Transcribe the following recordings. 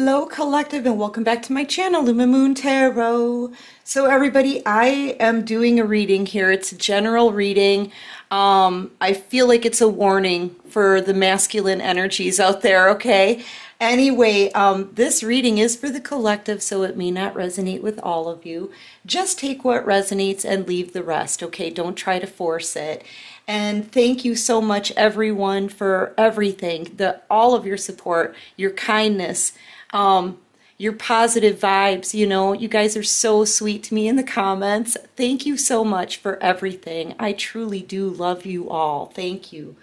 Hello collective, and welcome back to my channel, Moon Tarot. So everybody, I am doing a reading here. It's a general reading. I feel like it's a warning for the masculine energies out there, okay? Anyway, this reading is for the collective, so it may not resonate with all of you. Just take what resonates and leave the rest, okay? Don't try to force it. And thank you so much, everyone, for everything, all of your support, your kindness, your positive vibes. You know, you guys are so sweet to me in the comments. Thank you so much for everything. I truly do love you all. Thank you.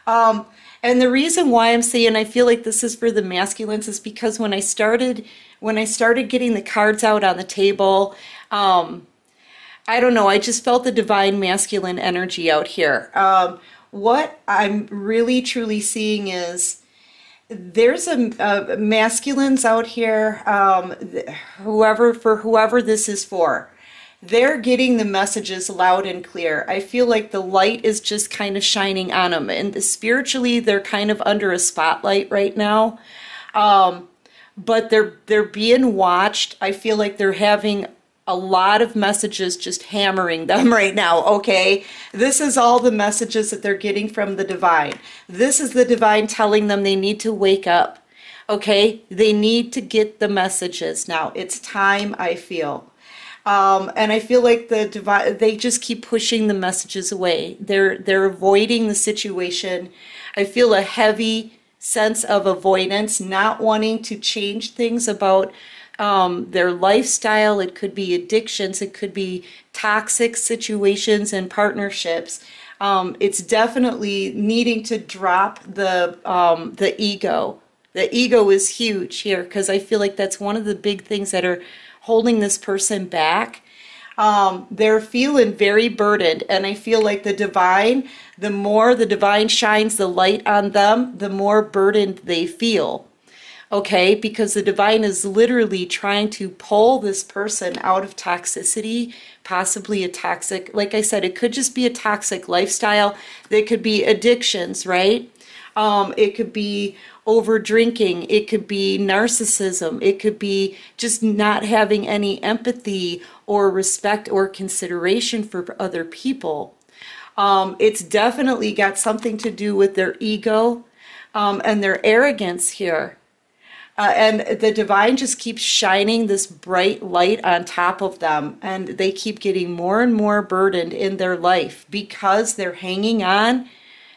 And the reason why I'm saying I feel like this is for the masculines is because when I started getting the cards out on the table, I don't know, I just felt the divine masculine energy out here. What I'm really truly seeing is there's a masculines out here, whoever this is for. They're getting the messages loud and clear. I feel like the light is just kind of shining on them, and spiritually they're kind of under a spotlight right now. But they're being watched. I feel like they're having a lot of messages just hammering them right now, okay? This is all the messages that they're getting from the divine. This is the divine telling them they need to wake up, okay? They need to get the messages now. It's time, I feel. And I feel like the divine, they just keep pushing the messages away. They're avoiding the situation. I feel a heavy sense of avoidance, not wanting to change things about their lifestyle. It could be addictions, it could be toxic situations and partnerships. It's definitely needing to drop the ego. The ego is huge here because I feel like that's one of the big things that are holding this person back. They're feeling very burdened, and I feel like the more the divine shines the light on them, the more burdened they feel. Okay, because the divine is literally trying to pull this person out of toxicity, possibly a toxic, like I said, it could just be a toxic lifestyle. There could be addictions, right? It could be over drinking. It could be narcissism. It could be just not having any empathy or respect or consideration for other people. It's definitely got something to do with their ego and their arrogance here. And the divine just keeps shining this bright light on top of them, and they keep getting more and more burdened in their life because they're hanging on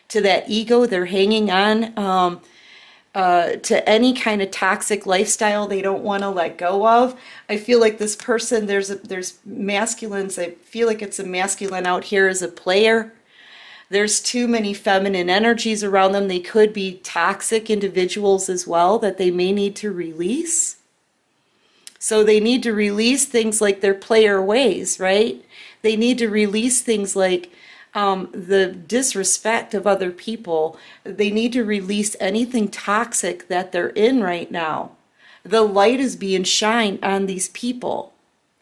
to that ego. They're hanging on to any kind of toxic lifestyle they don't want to let go of. I feel like this person, there's masculines. I feel like it's a masculine out here as a player. There's too many feminine energies around them. They could be toxic individuals as well that they may need to release. So they need to release things like their player ways, right? They need to release things like the disrespect of other people. They need to release anything toxic that they're in right now. The light is being shined on these people.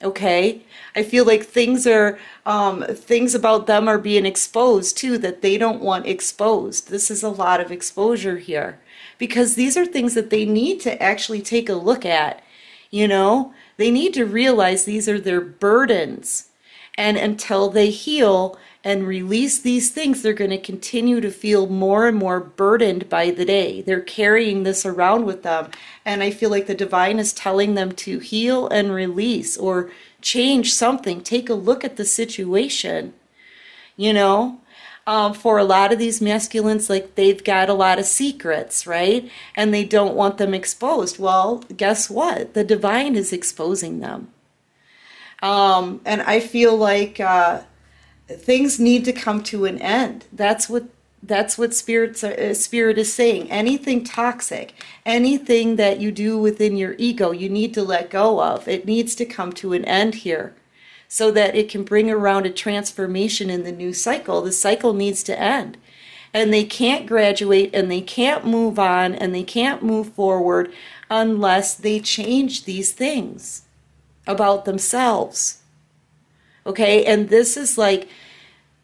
Okay, I feel like things about them are being exposed too that they don't want exposed. This is a lot of exposure here because these are things that they need to actually take a look at. You know, they need to realize these are their burdens, and until they heal and release these things, they're going to continue to feel more and more burdened by the day. They're carrying this around with them. And I feel like the divine is telling them to heal and release or change something. Take a look at the situation. You know, for a lot of these masculines, like they've got a lot of secrets, right? And they don't want them exposed. Well, guess what? The divine is exposing them. And I feel like things need to come to an end. That's what spirit is saying. Anything toxic, anything that you do within your ego, you need to let go of. It needs to come to an end here so that it can bring around a transformation in the new cycle. The cycle needs to end. And they can't graduate, and they can't move on, and they can't move forward unless they change these things about themselves. Okay, and this is like,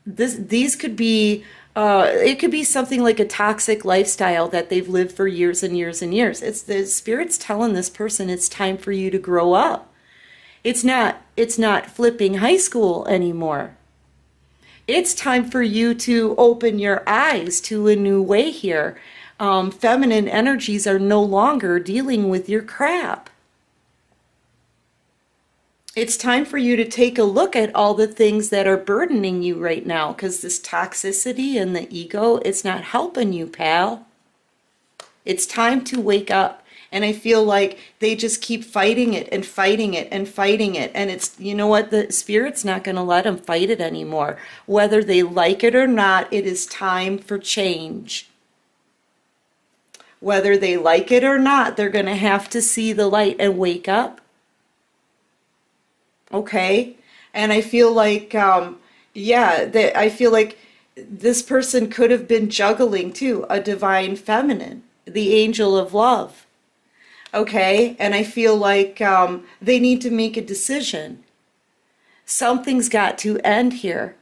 these could be It could be something like a toxic lifestyle that they've lived for years and years and years. It's the spirit's telling this person it's time for you to grow up. It's not flipping high school anymore. It's time for you to open your eyes to a new way here. Feminine energies are no longer dealing with your crap. It's time for you to take a look at all the things that are burdening you right now, because this toxicity and the ego, it's not helping you, pal. It's time to wake up. And I feel like they just keep fighting it and fighting it and fighting it. And it's, you know what, the spirit's not going to let them fight it anymore. Whether they like it or not, it is time for change. Whether they like it or not, they're going to have to see the light and wake up. Okay? And I feel like, I feel like this person could have been juggling too, a divine feminine, the angel of love. Okay, and I feel like they need to make a decision. Something's got to end here.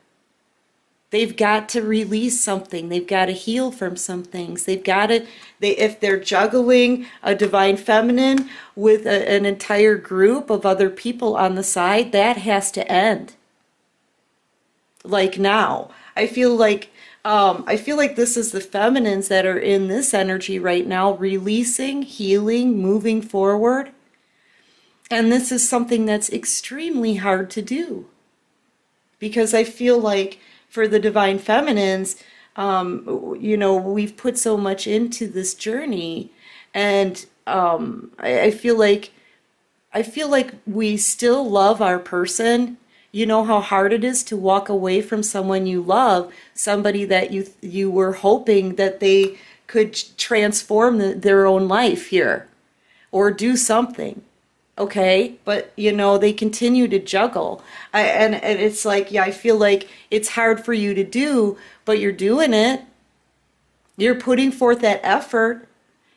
They've got to release something. They've got to heal from some things. They've got to, if they're juggling a divine feminine with an entire group of other people on the side, that has to end. Like now. I feel like this is the feminines that are in this energy right now, releasing, healing, moving forward. And this is something that's extremely hard to do. Because I feel like for the divine feminines, we've put so much into this journey. And I feel like we still love our person. You know how hard it is to walk away from someone you love, somebody that you were hoping that they could transform their own life here or do something, okay? But, they continue to juggle. And it's like, yeah, I feel like it's hard for you to do, but you're doing it. You're putting forth that effort.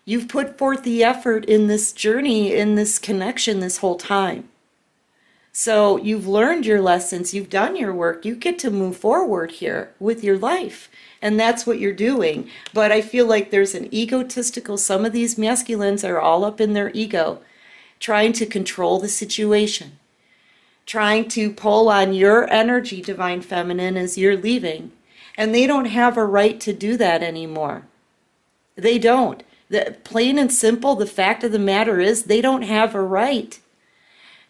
You've put forth the effort in this journey, in this connection this whole time. So you've learned your lessons, you've done your work, you get to move forward here with your life. And that's what you're doing. But I feel like there's an egotistical, some of these masculines are all up in their ego, trying to control the situation, trying to pull on your energy, divine feminine, as you're leaving. And they don't have a right to do that anymore. They don't. Plain and simple, the fact of the matter is they don't have a right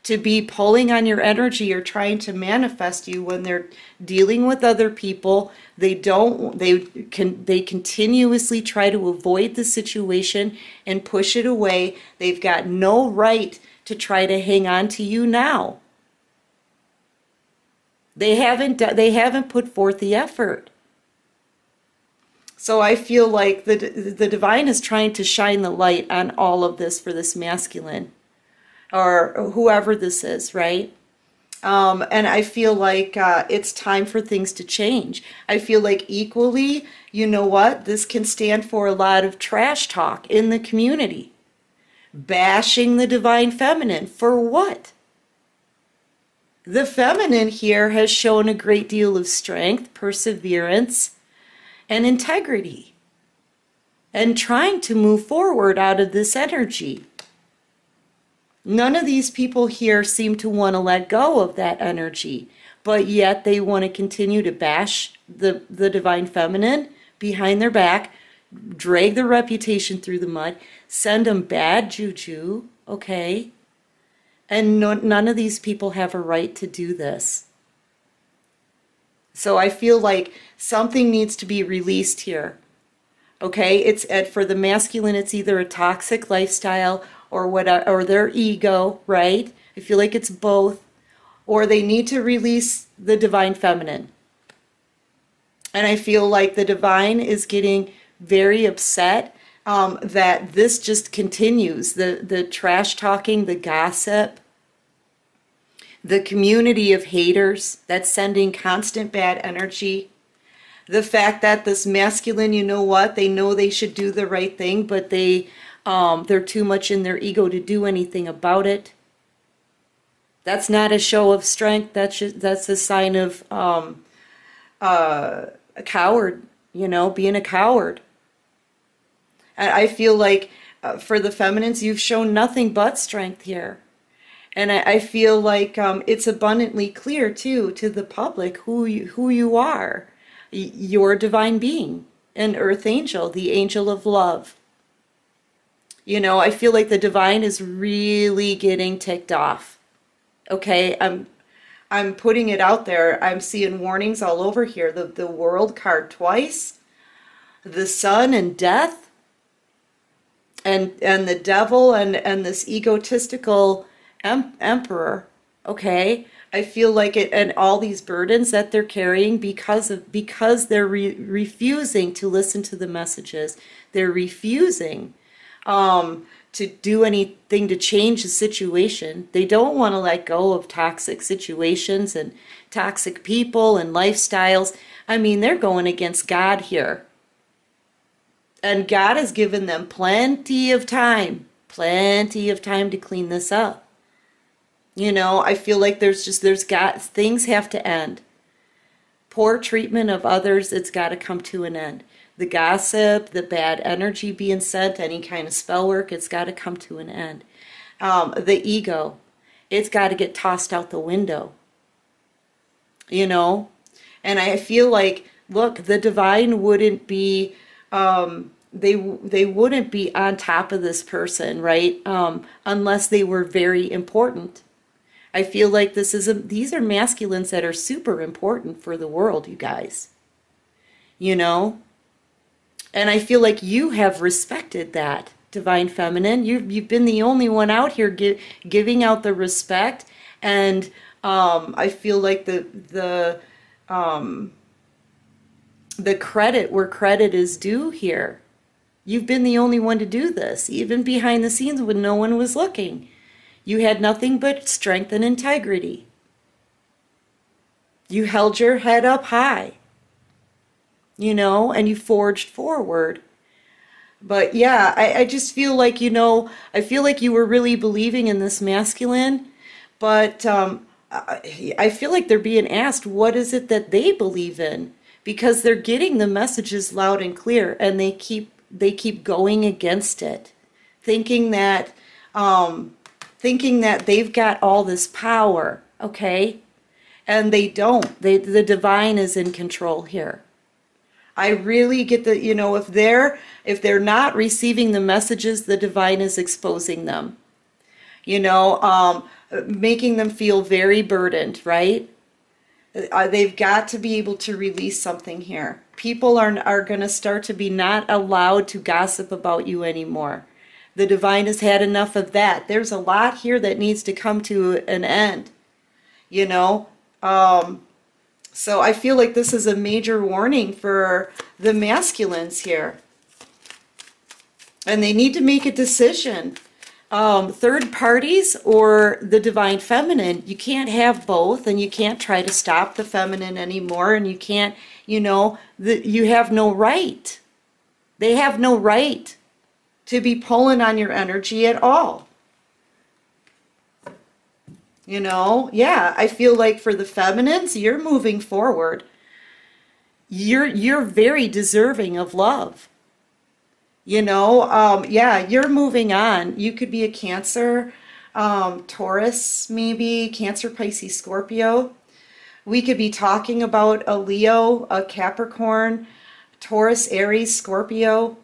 to be pulling on your energy or trying to manifest you when they're dealing with other people. They continuously try to avoid the situation and push it away. They've got no right to try to hang on to you now. They haven't put forth the effort. So I feel like the divine is trying to shine the light on all of this for this masculine, or whoever this is, right? And I feel like it's time for things to change. I feel like equally, you know what? This can stand for a lot of trash talk in the community. Bashing the divine feminine. For what? The feminine here has shown a great deal of strength, perseverance, and integrity. And trying to move forward out of this energy. None of these people here seem to want to let go of that energy, but yet they want to continue to bash the divine feminine behind their back, drag their reputation through the mud, send them bad juju, okay? And none of these people have a right to do this. So I feel like something needs to be released here, okay? It's for the masculine, it's either a toxic lifestyle or whatever, or their ego, right? I feel like it's both. Or they need to release the divine feminine. And I feel like the divine is getting very upset that this just continues. The trash talking, the gossip, the community of haters that's sending constant bad energy. The fact that this masculine, you know what, they know they should do the right thing, but they're too much in their ego to do anything about it. That's not a show of strength. That's a sign of a coward. you know, being a coward. And I feel like for the feminines, you've shown nothing but strength here. And I feel like it's abundantly clear, too, to the public who you are. You're a divine being, an earth angel, the angel of love. You know, I feel like the divine is really getting ticked off. Okay, I'm putting it out there. I'm seeing warnings all over here. The World card twice, the Sun and death, and the devil and this egotistical emperor. Okay, I feel like it, and all these burdens that they're carrying because they're refusing to listen to the messages. They're refusing to do anything to change the situation. They don't want to let go of toxic situations and toxic people and lifestyles. I mean, they're going against God here. And God has given them plenty of time to clean this up. You know, I feel like things have to end. Poor treatment of others, it's got to come to an end. The gossip, the bad energy being sent, any kind of spell work, it's got to come to an end. The ego, it's got to get tossed out the window. You know? And I feel like, look, the divine wouldn't be, they wouldn't be on top of this person, right? Unless they were very important. I feel like these are masculines that are super important for the world, you guys. You know? And I feel like you have respected that, divine feminine. You've been the only one out here giving out the respect, and I feel like the credit where credit is due here. You've been the only one to do this, even behind the scenes when no one was looking. You had nothing but strength and integrity. You held your head up high. You know, and you forged forward. But yeah, I just feel like, you know, I feel like you were really believing in this masculine, but I feel like they're being asked, what is it that they believe in? Because they're getting the messages loud and clear, and they keep going against it, thinking that they've got all this power, okay? And they don't. The divine is in control here. I really get the, you know, if they're not receiving the messages, the divine is exposing them. You know, making them feel very burdened, right? They've got to be able to release something here. People are going to start to be not allowed to gossip about you anymore. The divine has had enough of that. There's a lot here that needs to come to an end, you know. So I feel like this is a major warning for the masculines here. And they need to make a decision. Third parties or the divine feminine, you can't have both, and you can't try to stop the feminine anymore, and you can't, you know, you have no right. They have no right to be pulling on your energy at all. You know, yeah, I feel like for the feminines, you're moving forward. You're very deserving of love. You know, yeah, you're moving on. You could be a Cancer, Taurus, maybe, Cancer, Pisces, Scorpio. We could be talking about a Leo, a Capricorn, Taurus, Aries, Scorpio.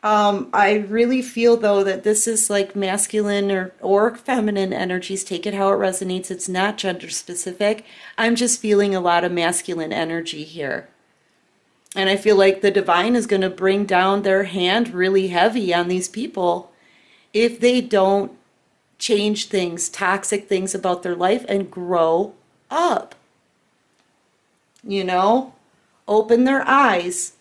I really feel, though, that this is like masculine or feminine energies. Take it how it resonates. It's not gender specific. I'm just feeling a lot of masculine energy here. And I feel like the divine is going to bring down their hand really heavy on these people if they don't change things, toxic things about their life, and grow up. You know, open their eyes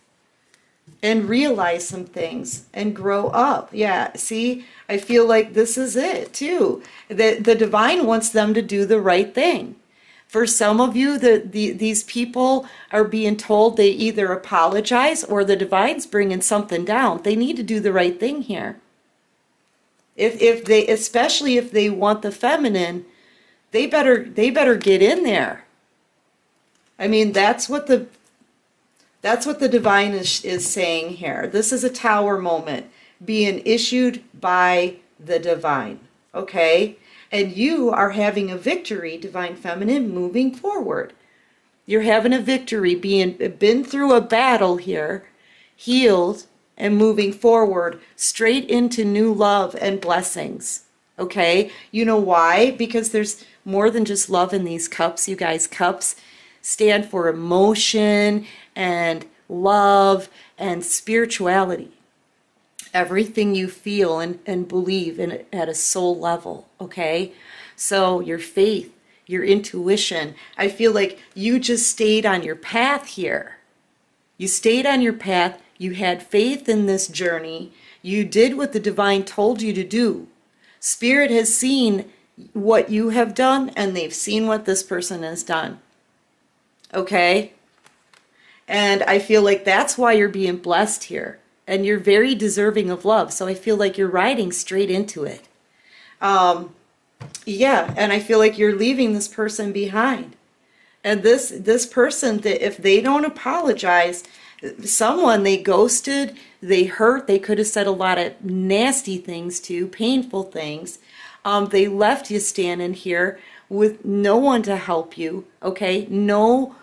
and realize some things and grow up. Yeah, see, I feel like this is it too. The divine wants them to do the right thing. For some of you, these people are being told they either apologize or the divine's bringing something down. They need to do the right thing here. Especially if they want the feminine, they better get in there. I mean, that's what That's what the divine is saying here. This is a tower moment being issued by the divine, okay? And you are having a victory, divine feminine, moving forward. You're having a victory, been through a battle here, healed, and moving forward straight into new love and blessings, okay? You know why? Because there's more than just love in these cups, you guys. Cups stand for emotion and love and spirituality. Everything you feel and believe in at a soul level, okay? So your faith, your intuition, I feel like you just stayed on your path here. You stayed on your path, you had faith in this journey, you did what the divine told you to do. Spirit has seen what you have done, and they've seen what this person has done, okay? And I feel like that's why you're being blessed here. And you're very deserving of love. So I feel like you're riding straight into it. Yeah, and I feel like you're leaving this person behind. And this person, that if they don't apologize, someone they ghosted, they hurt, they could have said a lot of nasty things to, painful things. They left you standing here with no one to help you, okay? No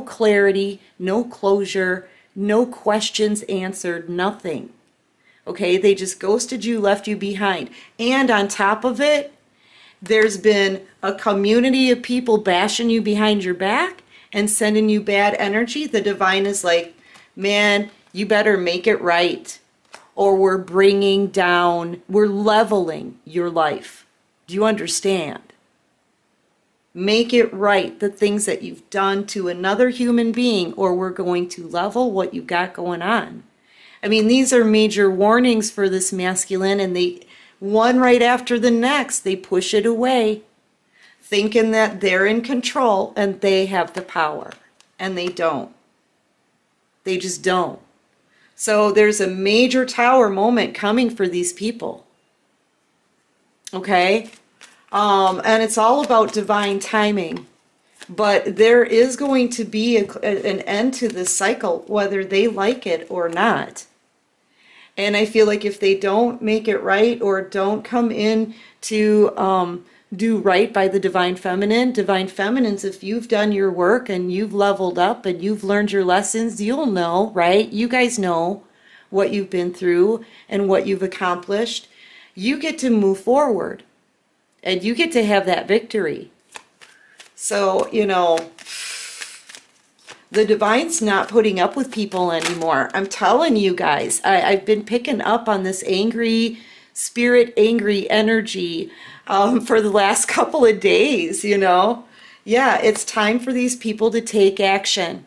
clarity, no closure, no questions answered, nothing. Okay, they just ghosted you, left you behind. And on top of it, there's been a community of people bashing you behind your back and sending you bad energy. The divine is like, man, you better make it right, or we're bringing down, we're leveling your life. Do you understand? Make it right, the things that you've done to another human being, or we're going to level what you got going on. I mean, these are major warnings for this masculine, and they, one right after the next, they push it away, thinking that they're in control and they have the power, and they don't. They just don't. So there's a major tower moment coming for these people. Okay? And it's all about divine timing. But there is going to be an end to this cycle, whether they like it or not. And I feel like if they don't make it right, or don't come in to do right by the divine feminines, if you've done your work and you've leveled up and you've learned your lessons, you'll know, right? You guys know what you've been through and what you've accomplished. You get to move forward. And you get to have that victory. So, you know, the divine's not putting up with people anymore. I'm telling you guys, I've been picking up on this angry spirit, angry energy for the last couple of days, you know. Yeah, it's time for these people to take action.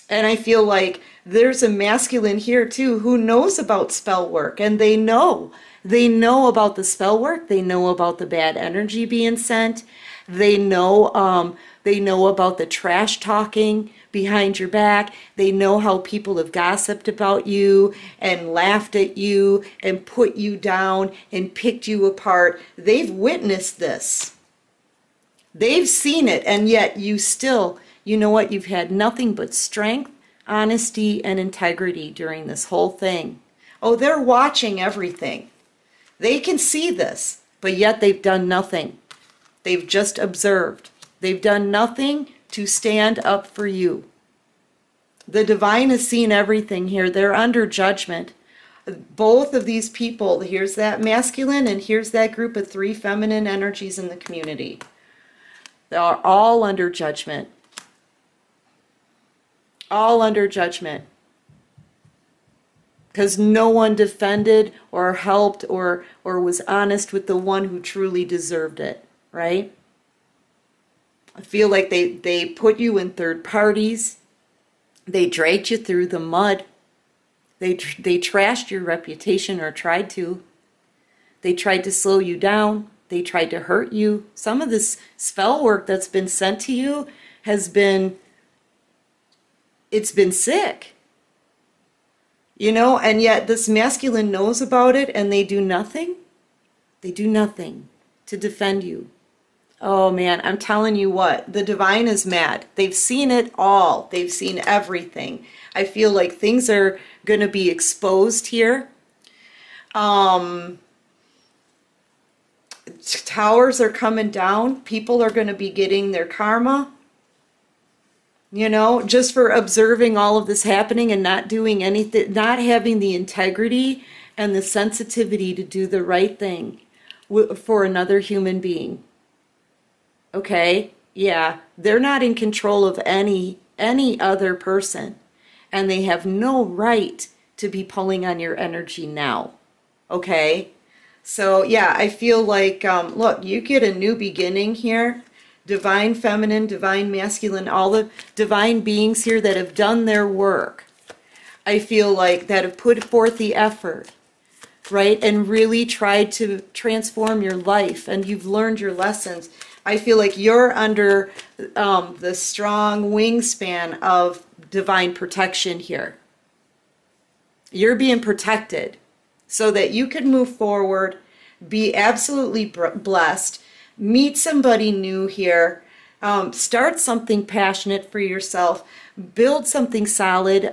And I feel like there's a masculine here too who knows about spell work, and they know. They know about the spell work. They know about the bad energy being sent. They know about the trash talking behind your back. They know how people have gossiped about you and laughed at you and put you down and picked you apart. They've witnessed this. They've seen it, and yet you still, you know what? You've had nothing but strength, honesty, and integrity during this whole thing. Oh, they're watching everything. They can see this, but yet they've done nothing. They've just observed. They've done nothing to stand up for you. The divine has seen everything here. They're under judgment. Both of these people, here's that masculine and here's that group of 3 feminine energies in the community. They are all under judgment. All under judgment. Because no one defended or helped or was honest with the one who truly deserved it, right? I feel like they put you in third parties. They dragged you through the mud. They trashed your reputation, or tried to. They tried to slow you down. They tried to hurt you. Some of this spell work that's been sent to you has been, it's been sick. You know, and yet this masculine knows about it, and they do nothing. They do nothing to defend you. Oh man, I'm telling you what, the divine is mad. They've seen it all. They've seen everything. I feel like things are going to be exposed here. Towers are coming down. People are going to be getting their karma, you know, just for observing all of this happening and not doing anything, not having the integrity and the sensitivity to do the right thing for another human being. Okay? Yeah, they're not in control of any other person, and they have no right to be pulling on your energy now. Okay? So yeah, I feel like, look, you get a new beginning here. Divine feminine, divine masculine, all the divine beings here that have done their work. I feel like that have put forth the effort, right? And really tried to transform your life, and you've learned your lessons. I feel like you're under the strong wingspan of divine protection here. You're being protected so that you can move forward, be absolutely blessed, meet somebody new here, start something passionate for yourself, build something solid.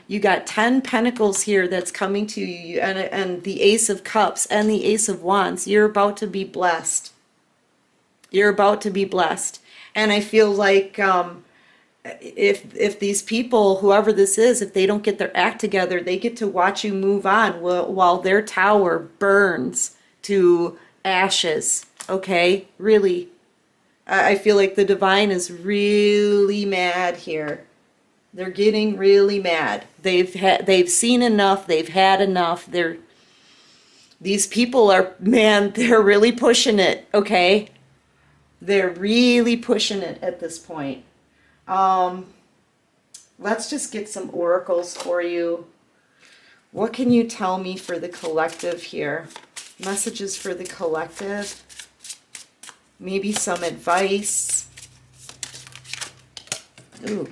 You got 10 Pentacles here that's coming to you, and the Ace of Cups and the Ace of Wands. You're about to be blessed. You're about to be blessed. And I feel like if these people, whoever this is, if they don't get their act together, they get to watch you move on while their tower burns to ashes. Okay? Really. I feel like the divine is really mad here. They're getting really mad. They've seen enough. They've had enough. These people are, man, they're really pushing it. Okay? They're really pushing it at this point. Let's just get some oracles for you. What can you tell me for the collective here? Messages for the collective. Maybe some advice. Ooh.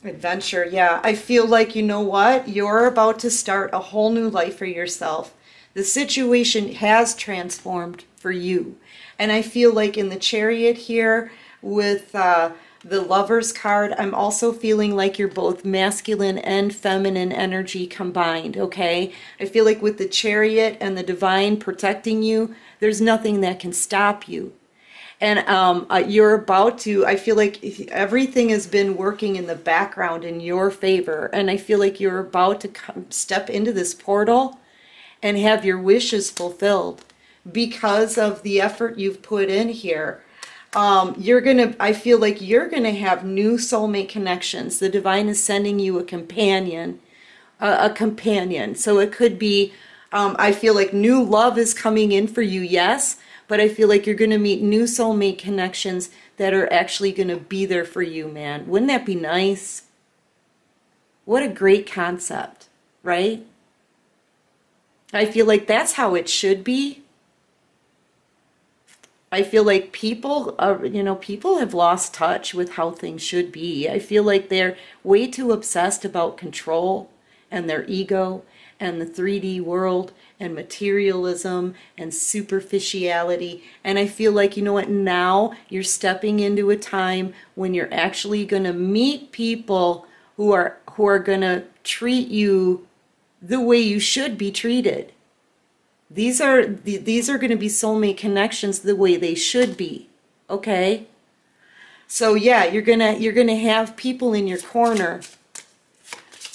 Adventure, yeah. I feel like, you know what? You're about to start a whole new life for yourself. The situation has transformed for you. And I feel like in the Chariot here with the Lover's card, I'm also feeling like you're both masculine and feminine energy combined, okay? I feel like with the Chariot and the divine protecting you, there's nothing that can stop you. And you're about to, I feel like everything has been working in the background in your favor. And I feel like you're about to step into this portal and have your wishes fulfilled because of the effort you've put in here. I feel like you're gonna have new soulmate connections. The divine is sending you a companion, So it could be, I feel like new love is coming in for you, yes, but I feel like you're gonna meet new soulmate connections that are actually gonna be there for you, man. Wouldn't that be nice? What a great concept, right? I feel like that's how it should be. I feel like people have lost touch with how things should be. I feel like they're way too obsessed about control and their ego and the 3D world and materialism and superficiality. And I feel like, you know what, now you're stepping into a time when you're actually going to meet people who are going to treat you the way you should be treated. These are going to be soulmate connections the way they should be. Okay? So yeah, you're gonna have people in your corner.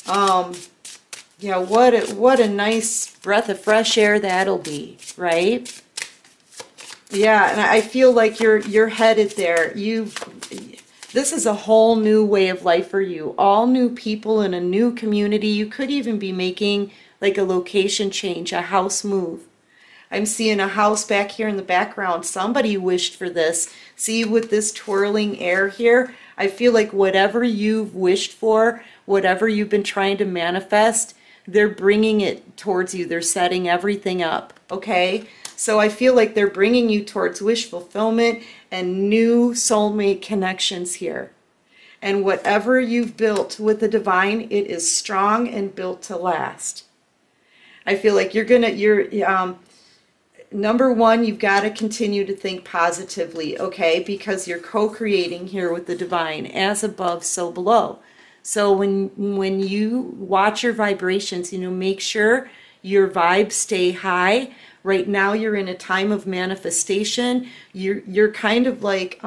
Yeah, what a nice breath of fresh air that'll be, right? Yeah, and I feel like you're headed there. This is a whole new way of life for you. All new people in a new community. You could even be making like a location change, a house move. I'm seeing a house back here in the background. Somebody wished for this. See, with this twirling air here, I feel like whatever you've wished for, whatever you've been trying to manifest, they're bringing it towards you. They're setting everything up, okay? So I feel like they're bringing you towards wish fulfillment and new soulmate connections here. And whatever you've built with the divine, it is strong and built to last. I feel like number one, you've got to continue to think positively, okay? Because you're co-creating here with the divine, as above, so below. So when you watch your vibrations, you know, make sure your vibes stay high. Right now you're in a time of manifestation. You're kind of like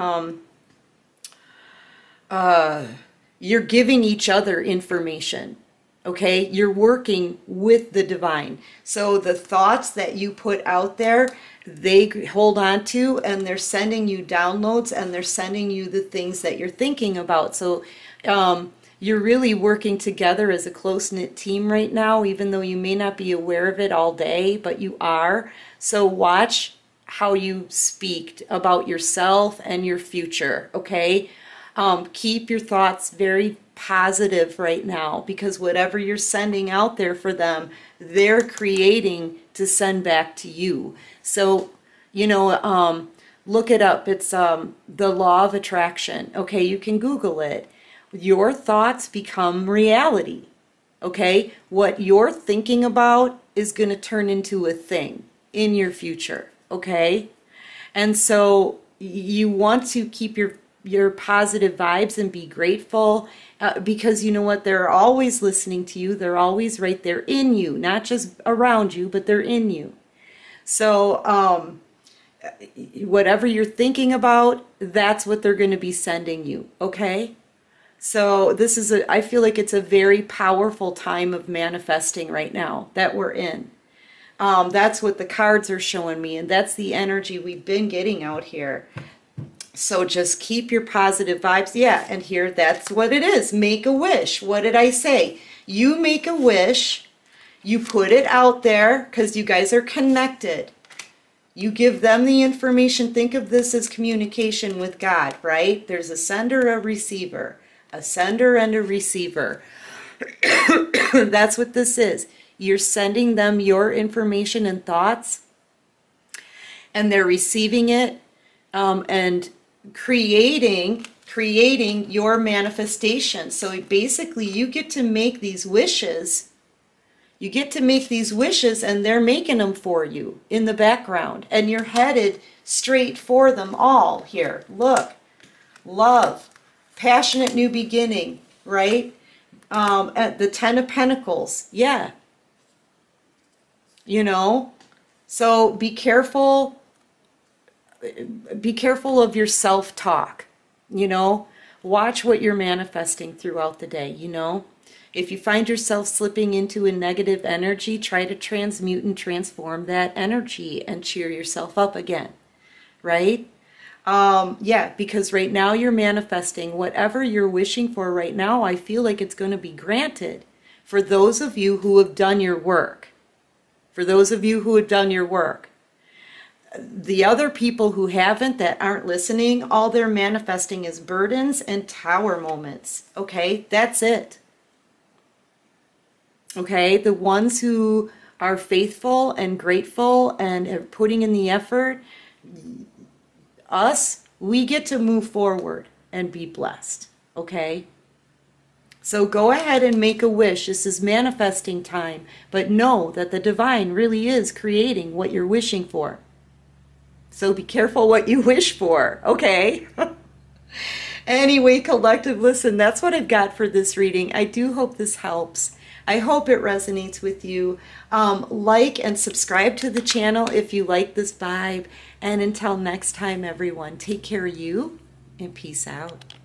you're giving each other information. Okay, you're working with the divine. So the thoughts that you put out there, they hold on to, and they're sending you downloads, and they're sending you the things that you're thinking about. So you're really working together as a close-knit team right now, even though you may not be aware of it all day, but you are. So watch how you speak about yourself and your future, okay? Keep your thoughts very positive right now, because whatever you're sending out there for them, they're creating to send back to you. So, you know, look it up. It's the law of attraction. Okay, you can Google it. Your thoughts become reality. Okay, what you're thinking about is going to turn into a thing in your future. Okay, and so you want to keep your positive vibes and be grateful, because you know what, they're always listening to you. They're always right there in you, not just around you, but they're in you. So whatever you're thinking about, that's what they're going to be sending you. Okay, so this is I feel like it's a very powerful time of manifesting right now that we're in. That's what the cards are showing me, and that's the energy we've been getting out here. So just keep your positive vibes. Yeah, and here, that's what it is. Make a wish. What did I say? You make a wish. You put it out there, because you guys are connected. You give them the information. Think of this as communication with God, right? There's a sender, a receiver. A sender and a receiver. That's what this is. You're sending them your information and thoughts, and they're receiving it, and creating your manifestation. So basically you get to make these wishes. You get to make these wishes, and they're making them for you in the background, and you're headed straight for them all here. Look, love, passionate new beginning, right? At the Ten of Pentacles, yeah. You know, so be careful. Be careful of your self-talk, you know. Watch what you're manifesting throughout the day, you know. If you find yourself slipping into a negative energy, try to transmute and transform that energy and cheer yourself up again, right? Yeah, because right now you're manifesting whatever you're wishing for right now. I feel like it's going to be granted for those of you who have done your work. For those of you who have done your work. The other people who haven't, that aren't listening, all they're manifesting is burdens and tower moments. Okay, that's it. Okay, the ones who are faithful and grateful and are putting in the effort, us, we get to move forward and be blessed. Okay, so go ahead and make a wish. This is manifesting time, but know that the divine really is creating what you're wishing for. So be careful what you wish for, okay? Anyway, collective, listen, that's what I've got for this reading. I do hope this helps. I hope it resonates with you. Like and subscribe to the channel if you like this vibe. And until next time, everyone, take care of you and peace out.